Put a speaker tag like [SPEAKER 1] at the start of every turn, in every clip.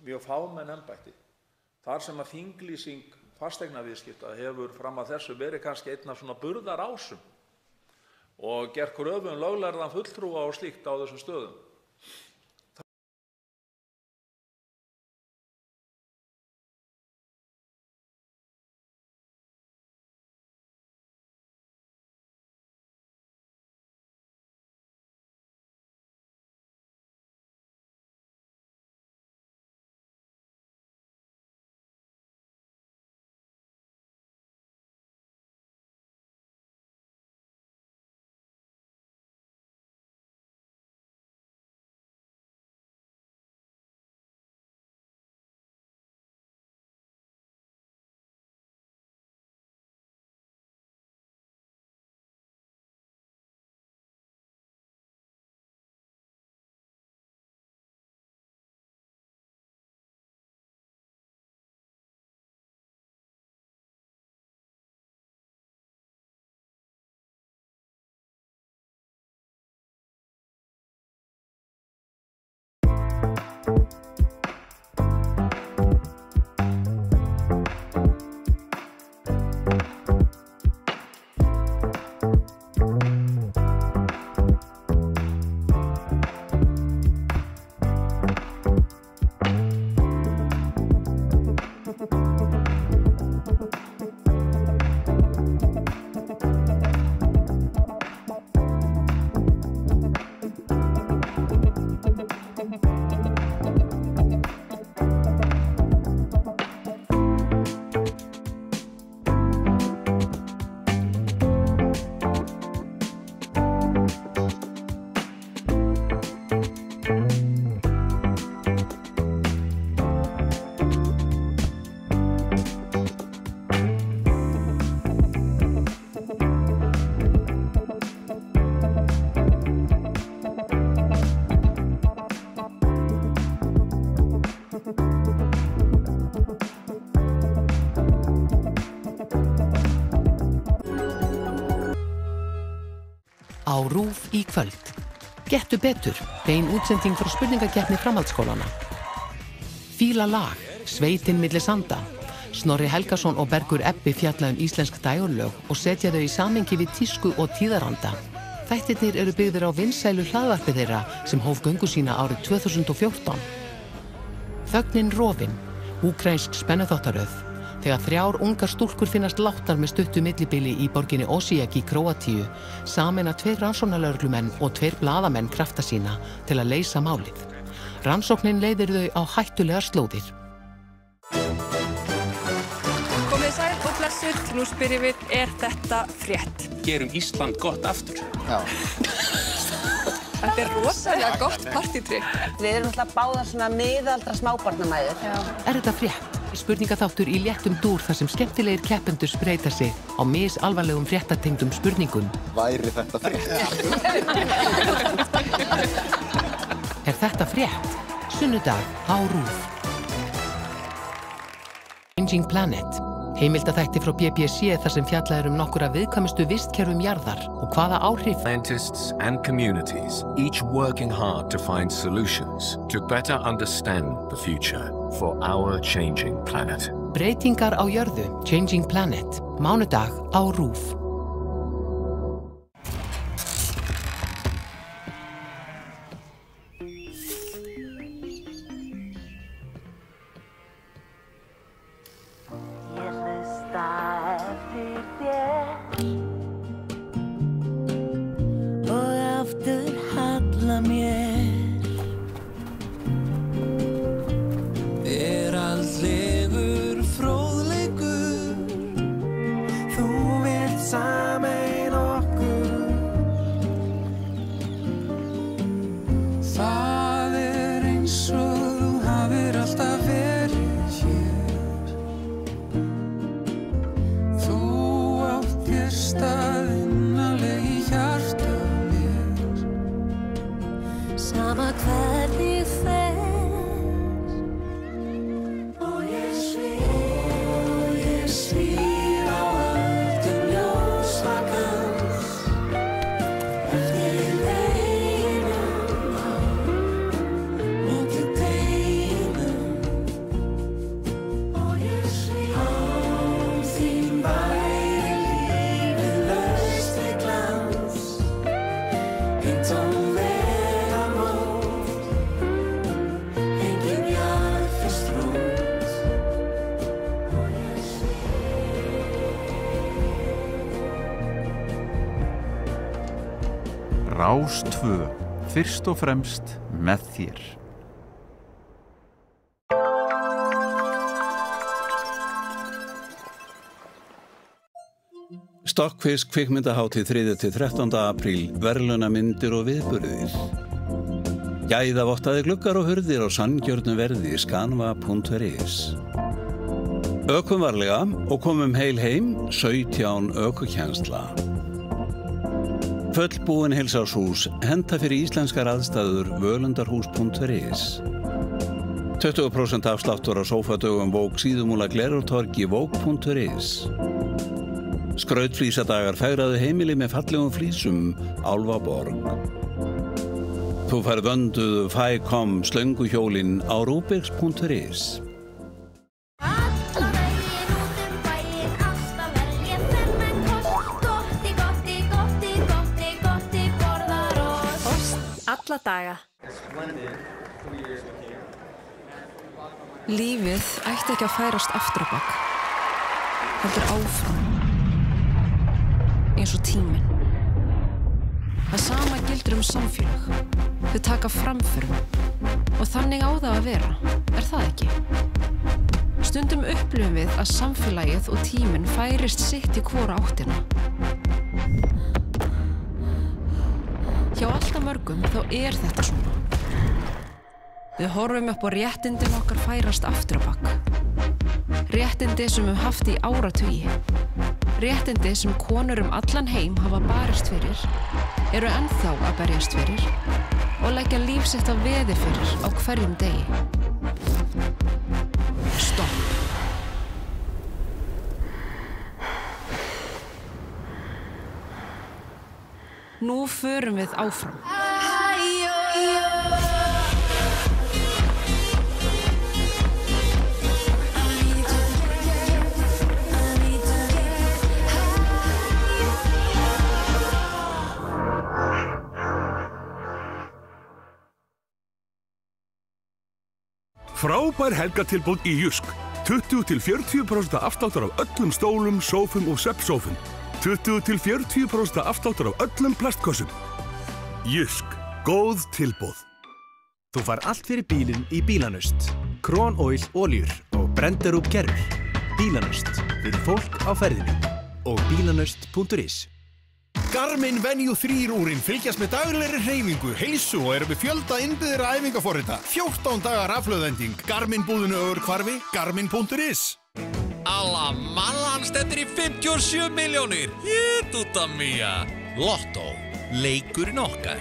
[SPEAKER 1] mjög fámenn embætti. Þar sem að þinglýsing fasteignaviðskipta hefur fram að þessu verið kannski einn af svona burðarásum og gert kröfu löglærðan fulltrúa og slíkt á þessum stöðum.
[SPEAKER 2] Á RÚV í kvöld. Gettu betur, bein útsending frá spurningakeppni framhaldsskólana. Fíla lag, Sveitin milli sanda. Snorri Helgason og Bergur Ebbi fjalla íslensk dægurlög og setja þau í samhengi við tísku og tíðaranda. Þættirnir eru byggðir á vinsælu hlaðvarpi þeirra sem hóf göngu sína árið 2014. Þögnin rofin, úkraínsk spennuþáttaröð. Þegar 3 ungar stúlkur finnast látnar með stuttu millibili í borginni Osijek í Króatíu, sameina 2 rannsóknarlögreglumenn og 2 blaðamenn krafta sína til að leysa málið. Rannsóknin leiðir þau á hættulegar slóðir.
[SPEAKER 3] Komið sæl og blessuð, nú spyrjum við, þetta frétt?
[SPEAKER 4] Gerum Ísland gott aftur.
[SPEAKER 3] Já. Þetta rosalega gott partytrykk.
[SPEAKER 5] Við erum alltaf báðar svona miðaldra smábarnamæður.
[SPEAKER 2] Þetta frétt? Spurningaþáttur í léttum dúr þar sem skemmtilegir keppendur spreyta sig á misalvarlegum fréttatengdum spurningum.
[SPEAKER 6] Væri þetta frétt?
[SPEAKER 2] Þetta frétt? Sunnudag á RÚV. Changing Planet. Heimildaþætti frá BBC þar sem fjallað nokkura viðkvæmustu vistkerfum jarðar og hvaða áhrif.
[SPEAKER 7] Scientists and communities, each working hard to find solutions to better understand the future for our changing planet.
[SPEAKER 2] Breytingar á jörðu, Changing Planet, mánudag á RÚV.
[SPEAKER 6] Rás 2, fyrst og fremst með þér.
[SPEAKER 8] Stokkfisk kvikmyndahátíð 3. til 13. apríl, verðlaunamyndir og viðburðir. Gæðavottaði gluggar og hurðir á sanngjörnu verði scanva.is. Ökum varlega og komum heil heim, 17 ökukennsla. Fullbúin heilsárshús, henta fyrir íslenskar aðstæður, völundarhús.is. 20% afsláttur á sófadögum Vók síðumúla Glerártorgi Vók.is. Skrautflísadagar fegraðu heimili með fallegum flísum, Álfaborg. Þú fær vönduðu Fækom slönguhjólin á Rubix.is.
[SPEAKER 3] Alla daga. Lífið ætti ekki að færast aftur á bak. Heldur áfram. Eins og tíminn. Það sama gildir samfélag. Þau taka framförum. Og þannig á það að vera. Það ekki? Stundum upplifum við að samfélagið og tíminn færist sitt í hvora áttina. Hjá alltaf mörgum þá þetta svona. Við horfum upp á réttindin okkar færast aftur á bak. Réttindi sem við haft í áratugi. Réttindi sem konur allan heim hafa barist fyrir, eru ennþá að berjast fyrir og leggja líf sitt á veði fyrir á hverjum degi. Stopp. Nú förum við áfram.
[SPEAKER 9] Frábær helgatilboð í Jysk. 20–40% afsláttur af öllum stólum, sófum og svefnsófum. 20–40% afsláttur af öllum plastkössum. Jysk. Góð tilboð.
[SPEAKER 10] Þú fær allt fyrir bílinn í Bílanust. Kron Oil oljur og Brenderup gerfur. Bílanust. Fyrir fólk á ferðinu. Og bílanust.is.
[SPEAKER 11] Garmin Venue 3-úrin fylgjast með daglegri hreyfingu, heilsu og með fjölda innbyggðra æfingaforrita. 14 daga rafhlöðending. Garmin búðinu Ögurhvarfi, garmin.is.
[SPEAKER 12] Alla mallan stendur í 57 milljónir. Út af mía. Lotto. Leikurinn okkar.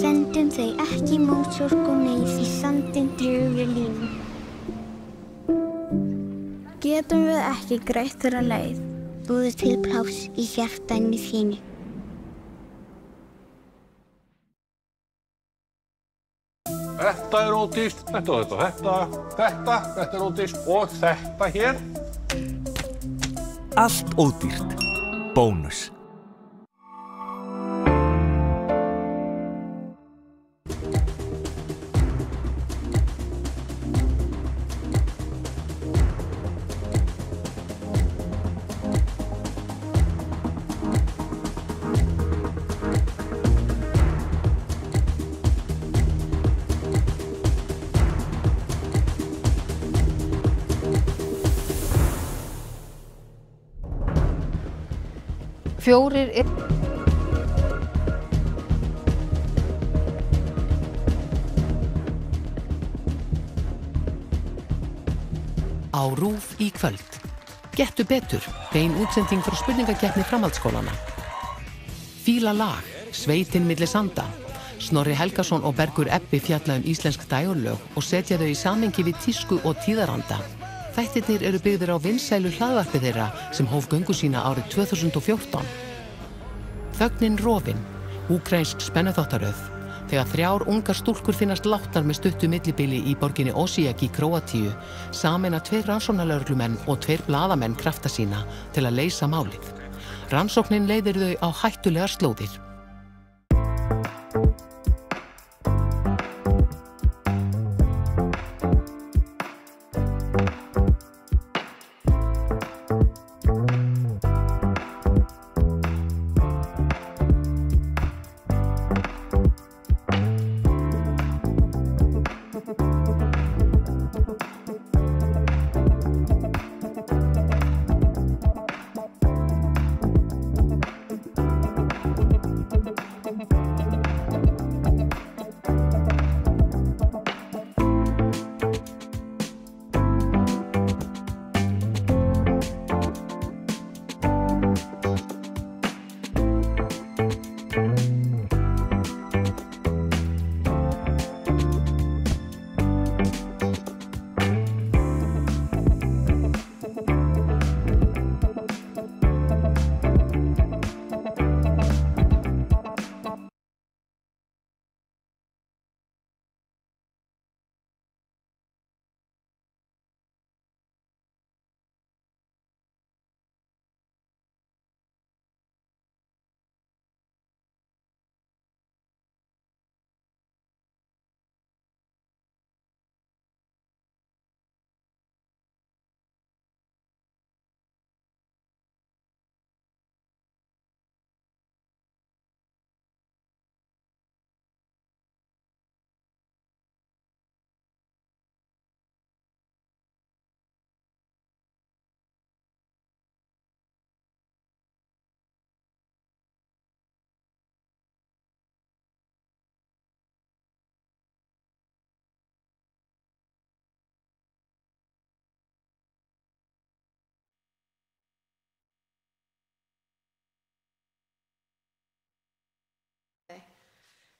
[SPEAKER 13] Sendum þau ekki mótsorg og neyð því sandinn dregur við lífum. Getum við ekki greitt þeirra leið. Búðu til pláss í hjartanu þínu.
[SPEAKER 14] Þetta ódýrt, þetta ódýrt og þetta hér.
[SPEAKER 10] Allt ódýrt. Bónus.
[SPEAKER 15] Fjórir
[SPEAKER 2] Á RÚV í kvöld. Gettu betur, bein útsending frá spurningakeppni framhaldsskólanna. Fíla lag, sveitin milli sanda. Snorri Helgason og Bergur Ebbi fjalla íslensk dægurlög og setja þau í samhengi við tísku og tíðaranda. Þættirnir eru byggðir á vinsælu hlaðvarpi þeirra sem hóf göngu sína árið 2014. Þögnin rofin, úkraínsk spennuþáttaröð. Þegar 3 ungar stúlkur finnast látnar með stuttu millibili í borginni Osijek í Króatíu, sameina 2 rannsóknarlögreglumenn og 2 blaðamenn krafta sína til að leysa málið. Rannsóknin leiðir þau á hættulegar slóðir.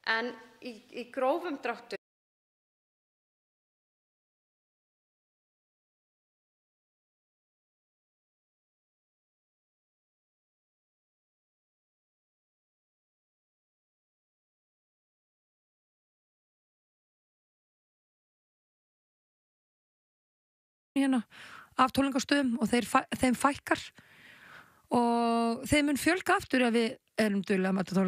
[SPEAKER 15] En í grófum dráttum
[SPEAKER 16] hérna af tónleikastöðum og þeim fækkar og þeim mun fjölga aftur ef við erum duglega að mæta tónleika.